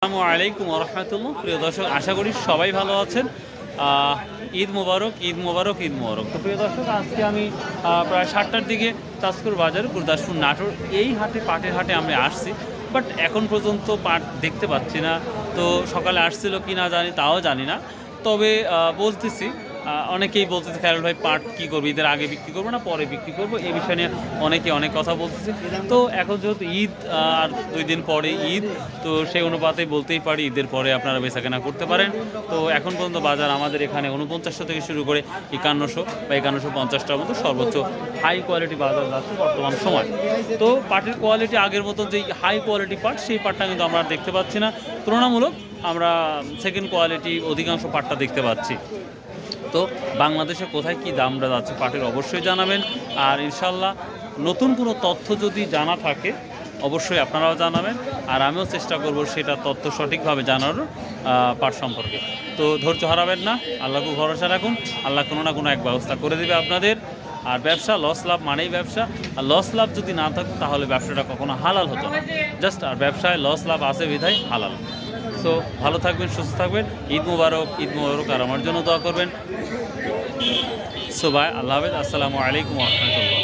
আসসালামু আলাইকুম ওয়া রাহমাতুল্লাহ। প্রিয় দর্শক, আশা করি সবাই ভালো আছেন। ঈদ মোবারক, ঈদ মোবারক, ঈদ মোবারক। তো প্রিয় দর্শক, আজকে আমি প্রায় 7টার দিকে তাজপুর বাজার, গুরদাসপুর, নাটোর এই হাটে, পাটের হাটে আমরা আসছি। বাট এখন পর্যন্ত পাট দেখতে পাচ্ছি না। তো সকালে আসছিল কি না জানি, তাও জানি না। তবে বলতেছি, অনেকেই বলতেছে খেয়াল ভাই পাট কী করবো, ঈদের আগে বিক্রি করবো না পরে বিক্রি করবো, এই বিষয় নিয়ে অনেকে অনেক কথা বলতেছে। তো এখন যেহেতু ঈদ আর 2 দিন পরে ঈদ, তো সেই অনুপাতেই বলতেই পারি ঈদের পরে আপনারা বেচাকেনা করতে পারেন। তো এখন পর্যন্ত বাজার আমাদের এখানে 4900 থেকে শুরু করে 5100 বা 5150টার মতো সর্বোচ্চ হাই কোয়ালিটি বাজার যাচ্ছে বর্তমান সময়। তো পাটের কোয়ালিটি আগের মতো যেই হাই কোয়ালিটি পাট, সেই পাটটা কিন্তু আমরা আর দেখতে পাচ্ছি না। তুলনামূলক আমরা সেকেন্ড কোয়ালিটি অধিকাংশ পাটটা দেখতে পাচ্ছি। তো বাংলাদেশে কোথায় কী দামটা যাচ্ছে পাটের অবশ্যই জানাবেন। আর ইনশাল্লাহ নতুন কোনো তথ্য যদি জানা থাকে অবশ্যই আপনারাও জানাবেন, আর আমিও চেষ্টা করব সেটা তথ্য সঠিকভাবে জানার পাট সম্পর্কে। তো ধৈর্য হারাবেন না, আল্লাহকে ভরসা রাখুন, আল্লাহ কোনো না কোনো এক ব্যবস্থা করে দেবে আপনাদের। আর ব্যবসা লস লাভ মানেই ব্যবসা, আর লস লাভ যদি না থাকতো তাহলে ব্যবসাটা কখনো হালাল হতো না। জাস্ট আর ব্যবসায় লস লাভ আছে বিধায় হালাল। সো ভালো থাকবেন, সুস্থ থাকবেন। ঈদ মুবারক, ঈদ মুবারক। আর আমার জন্য দোয়া করবেন। সো বাই, আল্লাহ হাফেজ, আসসালামু আলাইকুম ওয়া রাহমাতুল্লাহ।